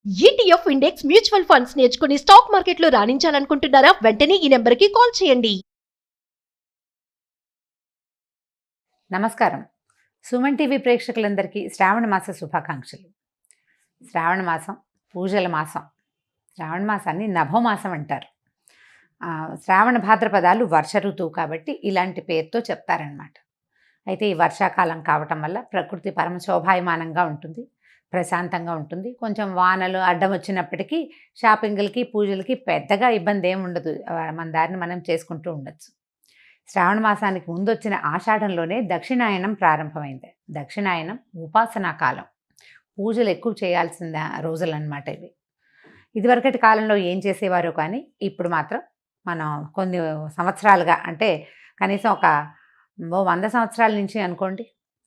ETF index mutual funds నేర్చుకుని stock మార్కెట్లో రాణించాలనుకుంటున్నారా? వెంటనే ఈ నెంబర్కి కాల్ చేయండి. నమస్కారం. సుమన్ టీవీ ప్రేక్షకులందరికీ శ్రావణ మాస శుభాకాంక్షలు. శ్రావణ మాసం పూజల మాసం. శ్రావణ మాసాన్ని నభోమాసం అంటారు. శ్రావణ భాద్రపదాలు వర్ష ఋతువు కాబట్టి ఇలాంటి పేరుతో చెప్తారనమాట. అయితే ఈ వర్షాకాలం కావటం వల్ల ప్రకృతి పరమ శోభాయమానంగా ఉంటుంది, ప్రశాంతంగా ఉంటుంది. కొంచెం వానలు అడ్డం వచ్చినప్పటికీ షాపింగ్లకి పూజలకి పెద్దగా ఇబ్బంది ఏమి ఉండదు. మన దారిని మనం చేసుకుంటూ ఉండొచ్చు. శ్రావణ మాసానికి ముందు వచ్చిన ఆషాఢంలోనే దక్షిణాయనం ప్రారంభమైంది. దక్షిణాయనం ఉపాసనా కాలం, పూజలు ఎక్కువ చేయాల్సిన రోజులన్నమాట ఇవి. ఇదివరకటి కాలంలో ఏం చేసేవారో కానీ ఇప్పుడు మాత్రం మనం కొన్ని సంవత్సరాలుగా, అంటే కనీసం ఒక 100 సంవత్సరాల నుంచి అనుకోండి,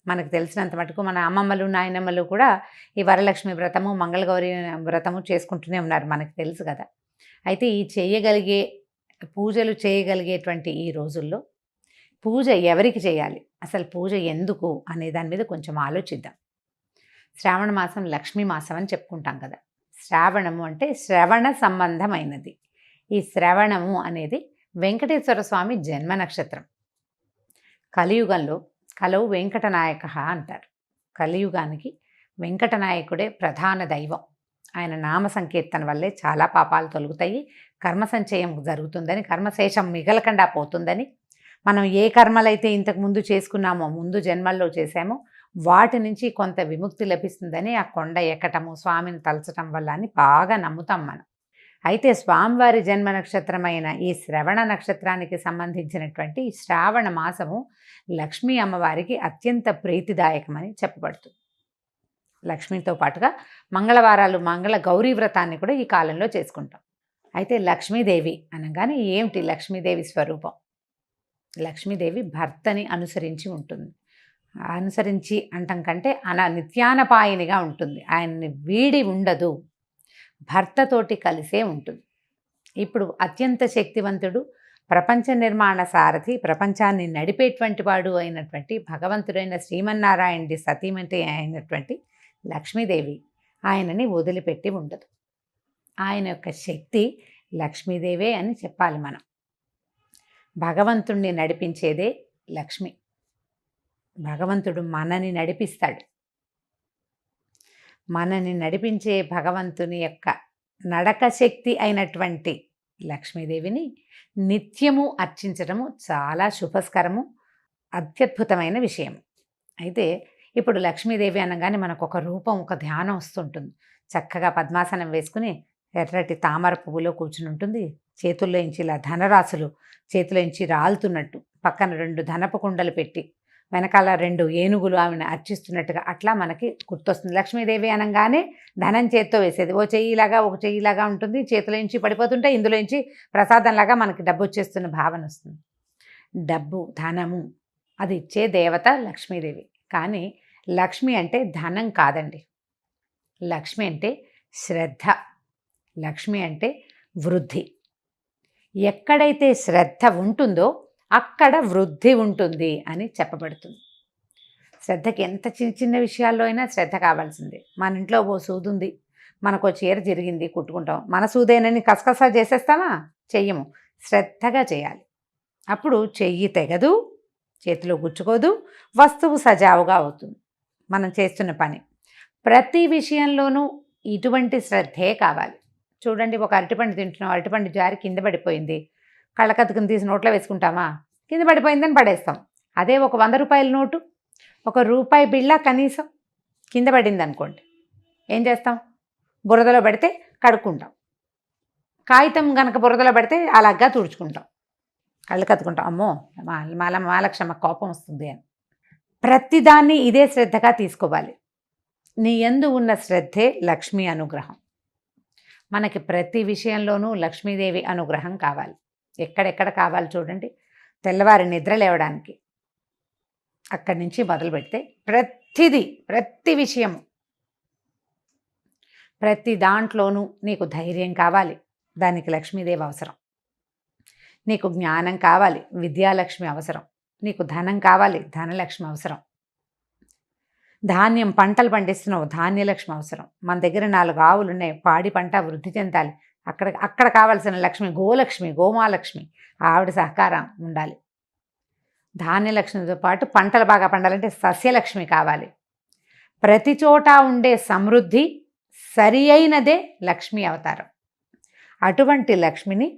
మనకు తెలిసినంత మటుకు మన అమ్మమ్మలు నాయనమ్మలు కూడా ఈ వరలక్ష్మి వ్రతము, మంగళగౌరి వ్రతము చేసుకుంటూనే ఉన్నారు, మనకు తెలుసు కదా. అయితే ఈ పూజలు చేయగలిగేటువంటి ఈ రోజుల్లో పూజ ఎవరికి చేయాలి, అసలు పూజ ఎందుకు అనే దాని మీద కొంచెం ఆలోచిద్దాం. శ్రావణ మాసం లక్ష్మీ మాసం అని చెప్పుకుంటాం కదా. శ్రావణము అంటే శ్రవణ సంబంధమైనది. ఈ శ్రవణము అనేది వెంకటేశ్వర స్వామి జన్మ నక్షత్రం. కలియుగంలో కలవు వెంకటనాయక అంటారు. కలియుగానికి వెంకటనాయకుడే ప్రధాన దైవం. ఆయన నామ సంకీర్తన వల్లే చాలా పాపాలు తొలగుతాయి, కర్మ సంచయం జరుగుతుందని, కర్మశేషం మిగలకుండా పోతుందని, మనం ఏ కర్మలైతే ఇంతకుముందు చేసుకున్నామో, ముందు జన్మల్లో చేసామో వాటి నుంచి కొంత విముక్తి లభిస్తుందని ఆ కొండ ఎక్కటము, స్వామిని తలచటం వల్ల అని బాగా నమ్ముతాం మనం. అయితే స్వామివారి జన్మ నక్షత్రమైన ఈ శ్రవణ నక్షత్రానికి సంబంధించినటువంటి శ్రావణ మాసము లక్ష్మీ అమ్మవారికి అత్యంత ప్రీతిదాయకమని చెప్పబడుతుంది. లక్ష్మీతో పాటుగా మంగళవారాలు మంగళ గౌరీ వ్రతాన్ని కూడా ఈ కాలంలో చేసుకుంటాం. అయితే లక్ష్మీదేవి అనగానే ఏమిటి లక్ష్మీదేవి స్వరూపం? లక్ష్మీదేవి భర్తని అనుసరించి ఉంటుంది. అనుసరించి అంటం కంటే నిత్యానపాయనిగా ఉంటుంది. ఆయన్ని వీడి ఉండదు, భర్తతోటి కలిసే ఉంటుంది. ఇప్పుడు అత్యంత శక్తివంతుడు, ప్రపంచ నిర్మాణ సారథి, ప్రపంచాన్ని నడిపేటువంటి వాడు అయినటువంటి భగవంతుడైన శ్రీమన్నారాయణుడి సతీమణి అయినటువంటి లక్ష్మీదేవి ఆయనని వదిలిపెట్టి ఉండదు. ఆయన యొక్క శక్తి లక్ష్మీదేవే అని చెప్పాలి మనం. భగవంతుణ్ణి నడిపించేదే లక్ష్మి. భగవంతుడు మనని నడిపిస్తాడు. మనని నడిపించే భగవంతుని యొక్క నడక శక్తి అయినటువంటి లక్ష్మీదేవిని నిత్యము అర్చించడము చాలా శుభస్కరము, అత్యద్భుతమైన విషయం. అయితే ఇప్పుడు లక్ష్మీదేవి అనగానే మనకు ఒక రూపం, ఒక ధ్యానం వస్తుంటుంది. చక్కగా పద్మాసనం వేసుకుని ఎర్రటి తామర పువ్వులో కూర్చుని ఉంటుంది. చేతుల్లో నుంచి ఇలా ధనరాశులు చేతిలో నుంచి రాలుతున్నట్టు, పక్కన 2 ధనపు కుండలు పెట్టి వెనకాల 2 ఏనుగులు ఆమెను అర్చిస్తున్నట్టుగా అట్లా మనకి గుర్తొస్తుంది. లక్ష్మీదేవి అనగానే ధనం చేత్తో వేసేది, ఓ చెయ్యిలాగా ఒక చెయ్యిలాగా ఉంటుంది, చేతిలో నుంచి పడిపోతుంటే ఇందులో నుంచి ప్రసాదంలాగా మనకి డబ్బు వచ్చేస్తున్న భావన వస్తుంది. డబ్బు, ధనము అది ఇచ్చే దేవత లక్ష్మీదేవి. కానీ లక్ష్మి అంటే ధనం కాదండి. లక్ష్మి అంటే శ్రద్ధ. లక్ష్మి అంటే వృద్ధి. ఎక్కడైతే శ్రద్ధ ఉంటుందో అక్కడ వృద్ధి ఉంటుంది అని చెప్పబడుతుంది. శ్రద్ధకి ఎంత చిన్న చిన్న విషయాల్లో అయినా శ్రద్ధ కావాల్సిందే. మన ఇంట్లో ఓ సూదుంది, మనకు చీర జరిగింది, కుట్టుకుంటాం. మన సూదేనని కసకసా చేసేస్తామా? చెయ్యము. శ్రద్ధగా చేయాలి. అప్పుడు చెయ్యి తెగదు, చేతిలో గుచ్చుకోదు, వస్తువు సజావుగా అవుతుంది మనం చేస్తున్న పని. ప్రతి విషయంలోనూ ఇటువంటి శ్రద్ధే కావాలి. చూడండి, ఒక అరటిపండు తింటున్నాం, అరటిపండు జారి కింద పడిపోయింది, కళ్ళకత్తుకుని తీసి నోట్లో వేసుకుంటామా? కింద పడిపోయిందని పడేస్తాం. అదే ఒక 100 రూపాయల నోటు, ఒక రూపాయి బిళ్ళ కనీసం కింద పడింది అనుకోండి, ఏం చేస్తాం? బురదలో పెడితే కడుక్కుంటాం. కాగితం కనుక బురదలో పెడితే అలాగా తుడుచుకుంటాం, కళ్ళు కత్తుకుంటాం, అమ్మో మాలక్షమ్మ కోపం వస్తుంది అని. ప్రతిదాన్ని ఇదే శ్రద్ధగా తీసుకోవాలి. నీ యందు ఉన్న శ్రద్ధే లక్ష్మీ అనుగ్రహం. మనకి ప్రతి విషయంలోనూ లక్ష్మీదేవి అనుగ్రహం కావాలి. ఎక్కడెక్కడ కావాలి చూడండి. తెల్లవారి నిద్ర లేవడానికి అక్కడి నుంచి మొదలు పెడితే ప్రతి విషయం, ప్రతి దాంట్లోనూ నీకు ధైర్యం కావాలి, దానికి లక్ష్మీదేవి అవసరం. నీకు జ్ఞానం కావాలి, విద్యాలక్ష్మి అవసరం. నీకు ధనం కావాలి, ధనలక్ష్మి అవసరం. ధాన్యం పంటలు పండిస్తున్నావు, ధాన్యలక్ష్మి అవసరం. మన దగ్గర 4 ఆవులు ఉన్నాయి, పాడి పంట వృద్ధి చెందాలి. అక్కడ కావాల్సిన లక్ష్మి గోలక్ష్మి, గోమాలక్ష్మి, ఆవిడ సహకారం ఉండాలి. ధాన్యలక్ష్మితో పాటు పంటలు బాగా పండాలంటే సస్యలక్ష్మి కావాలి. ప్రతి చోట ఉండే సమృద్ధి సరి అయినదే లక్ష్మీ అవతారం. అటువంటి లక్ష్మిని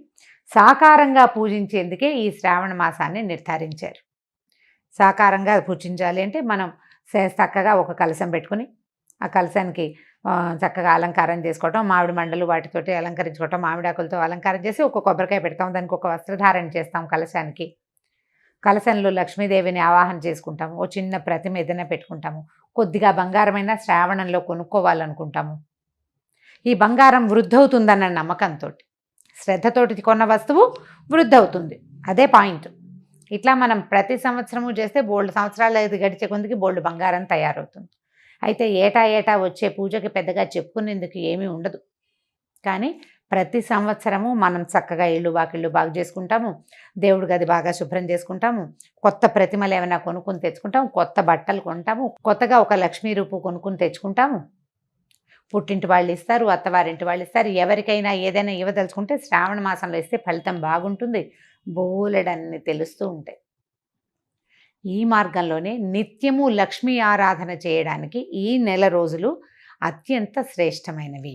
సాకారంగా పూజించేందుకే ఈ శ్రావణ మాసాన్ని నిర్ధారించారు. సాకారంగా పూజించాలి అంటే మనం చక్కగా ఒక కలశం పెట్టుకుని ఆ కలశానికి చక్కగా అలంకారం చేసుకోవటం, మామిడి మండలు వాటితోటి అలంకరించుకోవటం, మామిడాకులతో అలంకారం చేసి ఒక కొబ్బరికాయ పెడతాం, దానికి ఒక వస్త్రధారణ చేస్తాం కలశానికి. కలశంలో లక్ష్మీదేవిని ఆవాహన చేసుకుంటాము. ఓ చిన్న ప్రతిమ ఏదైనా పెట్టుకుంటాము. కొద్దిగా బంగారమైన శ్రావణంలో కొనుక్కోవాలనుకుంటాము. ఈ బంగారం వృద్ధవుతుందన్న నమ్మకంతో, శ్రద్ధతోటి కొన్న వస్తువు వృద్ధవుతుంది, అదే పాయింట్. ఇట్లా మనం ప్రతి సంవత్సరము చేస్తే బోల్డ్ సంవత్సరాలు గడిచే కొద్దికి బోల్డ్ బంగారం తయారవుతుంది. అయితే ఏటా వచ్చే పూజకి పెద్దగా చెప్పుకునేందుకు ఏమీ ఉండదు. కానీ ప్రతి సంవత్సరము మనం చక్కగా ఇళ్ళు వాకిళ్ళు బాగు చేసుకుంటాము, దేవుడి గది బాగా శుభ్రం చేసుకుంటాము, కొత్త ప్రతిమలు ఏమైనా కొనుక్కుని తెచ్చుకుంటాము, కొత్త బట్టలు కొంటాము, కొత్తగా ఒక లక్ష్మీ రూపు కొనుక్కుని తెచ్చుకుంటాము. పుట్టింటి వాళ్ళు ఇస్తారు, అత్తవారింటి వాళ్ళు ఇస్తారు. ఎవరికైనా ఏదైనా ఇవ్వదలుచుకుంటే శ్రావణ మాసంలో ఇస్తే ఫలితం బాగుంటుంది. బోలెడన్ని తెలుస్తూ ఉంటాయి. ఈ మార్గంలోనే నిత్యము లక్ష్మీ ఆరాధన చేయడానికి ఈ నెల రోజులు అత్యంత శ్రేష్టమైనవి.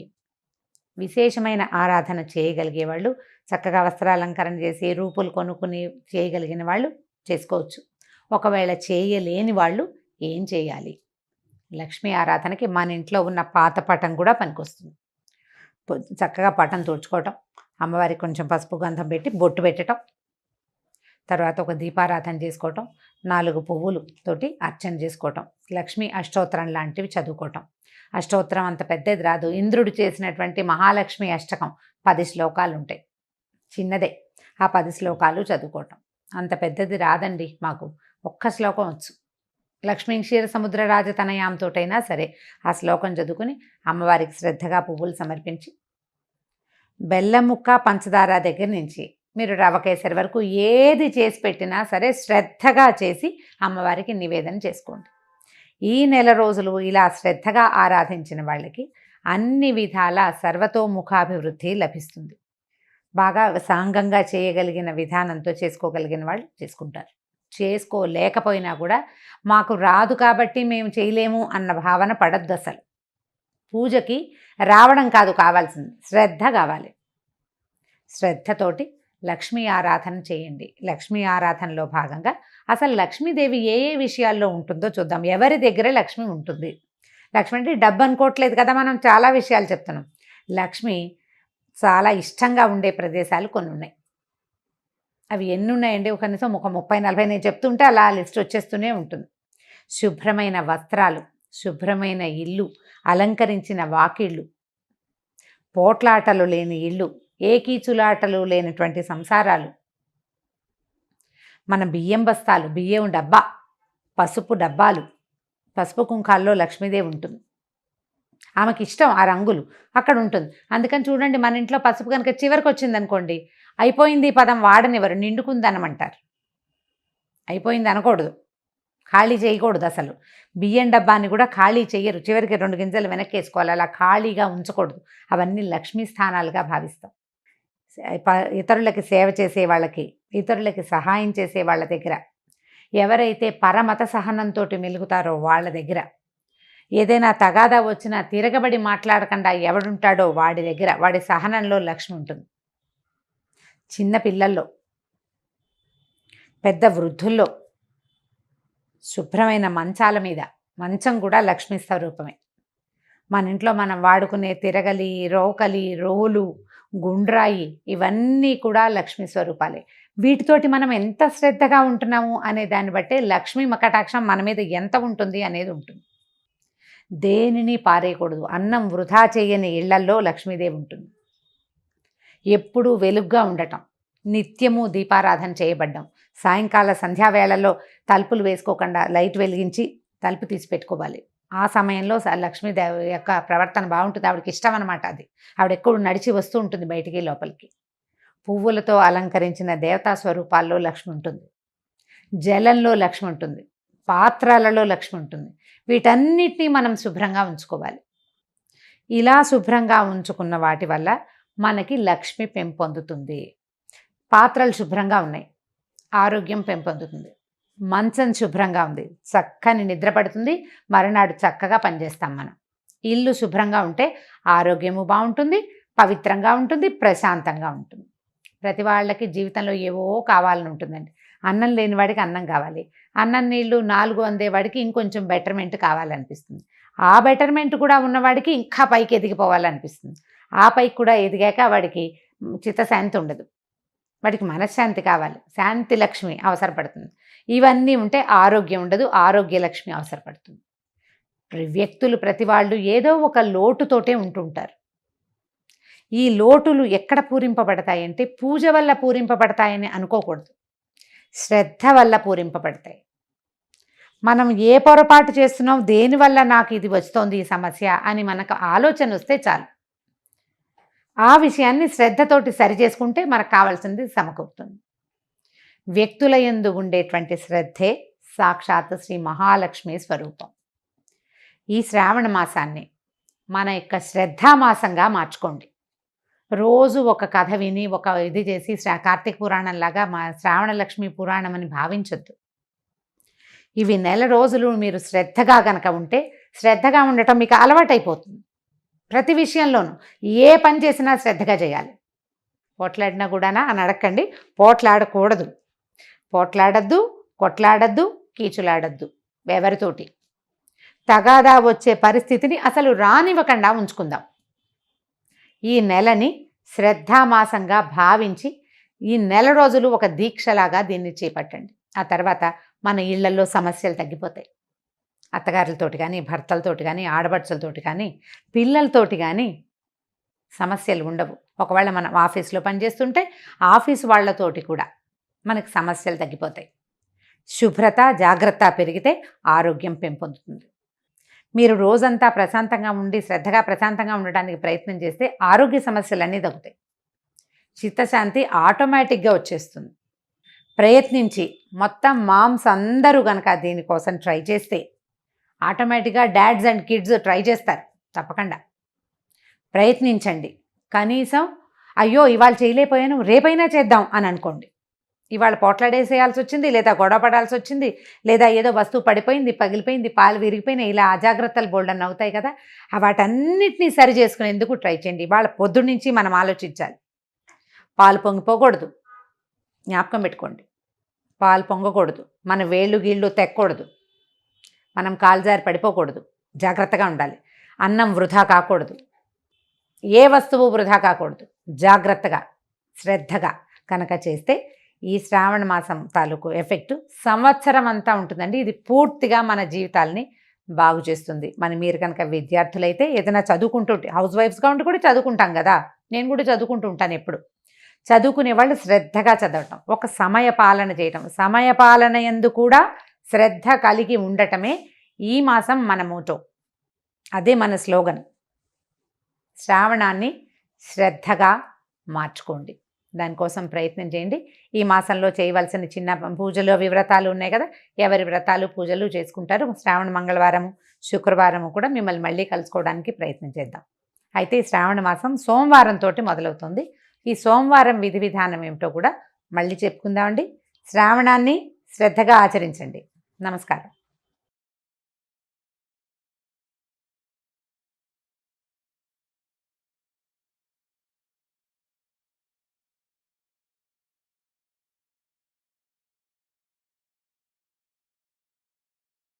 విశేషమైన ఆరాధన చేయగలిగే వాళ్ళు చక్కగా వస్త్రాలంకరణ చేసి రూపులు కొనుక్కుని చేయగలిగిన వాళ్ళు చేసుకోవచ్చు. ఒకవేళ చేయలేని వాళ్ళు ఏం చేయాలి? లక్ష్మీ ఆరాధనకి మన ఇంట్లో ఉన్న పాత పటం కూడా పనికొస్తుంది. చక్కగా పటం తుడుచుకోవటం, అమ్మవారికి కొంచెం పసుపు గంధం పెట్టి బొట్టు పెట్టడం, తర్వాత ఒక దీపారాధన చేసుకోవటం, 4 పువ్వులతోటి అర్చన చేసుకోవటం, లక్ష్మీ అష్టోత్తరం లాంటివి చదువుకోవటం. అష్టోత్తరం అంత పెద్దది రాదు. ఇంద్రుడు చేసినటువంటి మహాలక్ష్మి అష్టకం 10 శ్లోకాలు ఉంటాయి, చిన్నదే. ఆ 10 శ్లోకాలు చదువుకోవటం. అంత పెద్దది రాదండి మాకు, ఒక్క శ్లోకం వచ్చు. లక్ష్మీ క్షీర సముద్ర రాజతనయాంతోటైనా సరే ఆ శ్లోకం చదువుకుని అమ్మవారికి శ్రద్ధగా పువ్వులు సమర్పించి, బెల్లం ముక్క పంచదార దగ్గర నుంచి మీరు రవ కేసరి వరకు ఏది చేసి పెట్టినా సరే శ్రద్ధగా చేసి అమ్మవారికి నివేదన చేసుకోండి. ఈ నెల రోజులు ఇలా శ్రద్ధగా ఆరాధించిన వాళ్ళకి అన్ని విధాల సర్వతోముఖాభివృద్ధి లభిస్తుంది. బాగా సాంగంగా చేయగలిగిన విధానంతో చేసుకోగలిగిన వాళ్ళు చేసుకుంటారు. చేసుకోలేకపోయినా కూడా మాకు రాదు కాబట్టి మేము చేయలేము అన్న భావన పడద్దు. అసలు పూజకి రావడం కాదు కావాల్సింది, శ్రద్ధ కావాలి. శ్రద్ధతోటి లక్ష్మీ ఆరాధన చేయండి. లక్ష్మీ ఆరాధనలో భాగంగా అసలు లక్ష్మీదేవి ఏ ఏ విషయాల్లో ఉంటుందో చూద్దాం. ఎవరి దగ్గర లక్ష్మి ఉంటుంది? లక్ష్మి అంటే డబ్బు అనుకోవట్లేదు కదా, మనం చాలా విషయాలు చెప్తున్నాం. లక్ష్మి చాలా ఇష్టంగా ఉండే ప్రదేశాలు కొన్ని ఉన్నాయి. అవి ఎన్ని ఉన్నాయండి? కనీసం ఒక 30-40 నేను చెప్తుంటే అలా లిస్ట్ వచ్చేస్తూనే ఉంటుంది. శుభ్రమైన వస్త్రాలు, శుభ్రమైన ఇల్లు, అలంకరించిన వాకిళ్ళు, పోట్లాటలు లేని ఇల్లు, ఏకీచులాటలు లేనటువంటి సంసారాలు, మన బియ్యం బస్తాలు, బియ్యం డబ్బా, పసుపు డబ్బాలు, పసుపు కుంకాల్లో లక్ష్మీదేవి ఉంటుంది. ఆమెకి ఇష్టం ఆ రంగులు, అక్కడ ఉంటుంది. అందుకని చూడండి, మన ఇంట్లో పసుపు కనుక చివరికి వచ్చిందనుకోండి, అయిపోయింది పదం వాడనివ్వరు, నిండుకుందనమంటారు. అయిపోయింది అనకూడదు, ఖాళీ చేయకూడదు. అసలు బియ్యం డబ్బాని కూడా ఖాళీ చెయ్యరు, చివరికి 2 గింజలు వెనక్కి వేసుకోవాలి. అలా ఖాళీగా ఉంచకూడదు. అవన్నీ లక్ష్మీ స్థానాలుగా భావిస్తాం. ఇతరులకి సేవ చేసే వాళ్ళకి, ఇతరులకి సహాయం చేసే వాళ్ళ దగ్గర, ఎవరైతే పరమత సహనంతో మెలుగుతారో వాళ్ళ దగ్గర, ఏదైనా తగాదా వచ్చినా తిరగబడి మాట్లాడకుండా ఎవడుంటాడో వాడి దగ్గర, వాడి సహనంలో లక్ష్మి ఉంటుంది. చిన్న పిల్లల్లో, పెద్ద వృద్ధుల్లో, శుభ్రమైన మంచాల మీద, మంచం కూడా లక్ష్మీ స్వరూపమే. మన ఇంట్లో మనం వాడుకునే తిరగలి, రోకలి, రోలు, గుండ్రాయి, ఇవన్నీ కూడా లక్ష్మీ స్వరూపాలే. వీటితోటి మనం ఎంత శ్రద్ధగా ఉంటున్నాము అనే దాన్ని బట్టే లక్ష్మీ కటాక్షం మన మీద ఎంత ఉంటుంది అనేది ఉంటుంది. దేనిని పారేయకూడదు. అన్నం వృధా చేయని ఇళ్లల్లో లక్ష్మీదేవి ఉంటుంది. ఎప్పుడూ వెలుగ్గా ఉండటం, నిత్యము దీపారాధన చేయబడ్డం, సాయంకాల సంధ్యావేళల్లో తలుపులు వేసుకోకుండా లైట్ వెలిగించి తలుపు తీసి పెట్టుకోవాలి. ఆ సమయంలో లక్ష్మీదేవి యొక్క ప్రవర్తన బాగుంటుంది. ఆవిడకి ఇష్టం అనమాట అది. ఆవిడ ఎప్పుడు నడిచి వస్తూ ఉంటుంది బయటికి లోపలికి. పువ్వులతో అలంకరించిన దేవతా స్వరూపాల్లో లక్ష్మి ఉంటుంది. జలంలో లక్ష్మి ఉంటుంది. పాత్రలలో లక్ష్మి ఉంటుంది. వీటన్నిటినీ మనం శుభ్రంగా ఉంచుకోవాలి. ఇలా శుభ్రంగా ఉంచుకున్న వాటి వల్ల మనకి లక్ష్మి పెంపొందుతుంది. పాత్రలు శుభ్రంగా ఉన్నాయి, ఆరోగ్యం పెంపొందుతుంది. మంచం శుభ్రంగా ఉంది, చక్కని నిద్ర పడుతుంది, మరునాడు చక్కగా పనిచేస్తాం మనం. ఇల్లు శుభ్రంగా ఉంటే ఆరోగ్యము బాగుంటుంది, పవిత్రంగా ఉంటుంది, ప్రశాంతంగా ఉంటుంది. ప్రతి వాళ్ళకి జీవితంలో ఏవో కావాలని ఉంటుందండి. అన్నం లేని వాడికి అన్నం కావాలి, అన్నం నీళ్ళు 4 అందేవాడికి ఇంకొంచెం బెటర్మెంట్ కావాలనిపిస్తుంది. ఆ బెటర్మెంట్ కూడా ఉన్నవాడికి ఇంకా పైకి ఎదిగిపోవాలనిపిస్తుంది. ఆ పైకి కూడా ఎదిగాక వాడికి చిత్తశాంతి ఉండదు, వాడికి మనశ్శాంతి కావాలి, శాంతి లక్ష్మి అవసరపడుతుంది. ఇవన్నీ ఉంటే ఆరోగ్యం ఉండదు, ఆరోగ్య లక్ష్మి అవసరపడుతుంది. వ్యక్తులు ప్రతి వాళ్ళు ఏదో ఒక లోటుతోటే ఉంటుంటారు. ఈ లోటులు ఎక్కడ పూరింపబడతాయంటే పూజ వల్ల పూరింపబడతాయని అనుకోకూడదు, శ్రద్ధ వల్ల పూరింపబడతాయి. మనం ఏ పొరపాటు చేస్తున్నాం, దేనివల్ల నాకు ఇది వస్తోంది ఈ సమస్య అని మనకు ఆలోచన వస్తే చాలు. ఆ విషయాన్ని శ్రద్ధతోటి సరిచేసుకుంటే మనకు కావాల్సింది సమకూరుతుంది. వ్యక్తుల యందు ఉండేటువంటి శ్రద్ధే సాక్షాత్ శ్రీ మహాలక్ష్మి స్వరూపం. ఈ శ్రావణ మాసాన్ని మన యొక్క శ్రద్ధామాసంగా మార్చుకోండి. రోజు ఒక కథ విని ఒక ఇది చేసి కార్తీక పురాణంలాగా మా శ్రావణ లక్ష్మి పురాణం అని భావించొద్దు. ఇవి నెల రోజులు మీరు శ్రద్ధగా గనక ఉంటే, శ్రద్ధగా ఉండటం మీకు అలవాటైపోతుంది. ప్రతి విషయంలోనూ ఏ పని చేసినా శ్రద్ధగా చేయాలి. పోట్లాడినా కూడానా అని అడగండి, పోట్లాడకూడదు. పోట్లాడద్దు, కొట్లాడద్దు, కీచులాడద్దు. ఎవరితోటి తగాదా వచ్చే పరిస్థితిని అసలు రానివ్వకుండా ఉంచుకుందాం. ఈ నెలని శ్రద్ధామాసంగా భావించి ఈ నెల రోజులు ఒక దీక్షలాగా దీన్ని చేపట్టండి. ఆ తర్వాత మన ఇళ్లలో సమస్యలు తగ్గిపోతాయి. అత్తగారులతోటి కానీ, భర్తలతోటి కానీ, ఆడపడుచులతోటి కానీ, పిల్లలతోటి కానీ సమస్యలు ఉండవు. ఒకవేళ మనం ఆఫీస్లో పనిచేస్తుంటే ఆఫీసు వాళ్ళతోటి కూడా మనకు సమస్యలు తగ్గిపోతాయి. శుభ్రత, జాగ్రత్త పెరిగితే ఆరోగ్యం పెంపొందుతుంది. మీరు రోజంతా ప్రశాంతంగా ఉండి శ్రద్ధగా ప్రశాంతంగా ఉండడానికి ప్రయత్నం చేస్తే ఆరోగ్య సమస్యలన్నీ తగ్గుతాయి. చిత్తశాంతి ఆటోమేటిక్గా వచ్చేస్తుంది. ప్రయత్నించి మొత్తం మామ్స్ అందరూ కనుక దీనికోసం ట్రై చేస్తే ఆటోమేటిక్గా డాడ్స్ అండ్ కిడ్స్ ట్రై చేస్తారు. తప్పకుండా ప్రయత్నించండి. కనీసం అయ్యో ఇవాళ చేయలేకపోయాను రేపైనా చేద్దాం అని అనుకోండి. ఇవాళ పోట్లాడేసేయాల్సి వచ్చింది, లేదా గొడవ పడాల్సి వచ్చింది, లేదా ఏదో వస్తువు పడిపోయింది, పగిలిపోయింది, పాలు విరిగిపోయినాయి, ఇలా అజాగ్రత్తలు బోల్డన్ అవుతాయి కదా. వాటన్నిటినీ సరి చేసుకునేందుకు ట్రై చేయండి. ఇవాళ పొద్దున్న నుంచి మనం ఆలోచించాలి. పాలు పొంగిపోకూడదు, జ్ఞాపకం పెట్టుకోండి. పాలు పొంగకూడదు, మన వేళ్ళు గీళ్ళు తెక్కకూడదు, మనం కాలుజారి పడిపోకూడదు, జాగ్రత్తగా ఉండాలి. అన్నం వృధా కాకూడదు, ఏ వస్తువు వృధా కాకూడదు. జాగ్రత్తగా శ్రద్ధగా కనుక చేస్తే ఈ శ్రావణ మాసం తాలూకు ఎఫెక్ట్ సంవత్సరం అంతా ఉంటుందండి. ఇది పూర్తిగా మన జీవితాలని బాగు చేస్తుంది. మీరు కనుక విద్యార్థులైతే ఏదైనా చదువుకుంటుంటే, హౌస్ వైఫ్స్గా ఉండి కూడా చదువుకుంటాం కదా, నేను కూడా చదువుకుంటూ ఉంటాను ఎప్పుడు. చదువుకునే వాళ్ళు శ్రద్ధగా చదవటం, ఒక సమయ పాలన చేయటం, సమయ పాలన యందు కూడా శ్రద్ధ కలిగి ఉండటమే ఈ మాసం మన మోటో. అదే మన స్లోగన్. శ్రావణాన్ని శ్రద్ధగా మార్చుకోండి, దానికోసం ప్రయత్నం చేయండి. ఈ మాసంలో చేయవలసిన చిన్న పూజలు వ్రతాలు ఉన్నాయి కదా, ఎవరి వ్రతాలు పూజలు చేసుకుంటారు. శ్రావణ మంగళవారము శుక్రవారము కూడా మిమ్మల్ని మళ్ళీ కలుసుకోవడానికి ప్రయత్నం చేద్దాం. అయితే ఈ శ్రావణ మాసం సోమవారంతో మొదలవుతుంది. ఈ సోమవారం విధి విధానం ఏమిటో కూడా మళ్ళీ చెప్పుకుందామండి. శ్రావణాన్ని శ్రద్ధగా ఆచరించండి. నమస్కారం.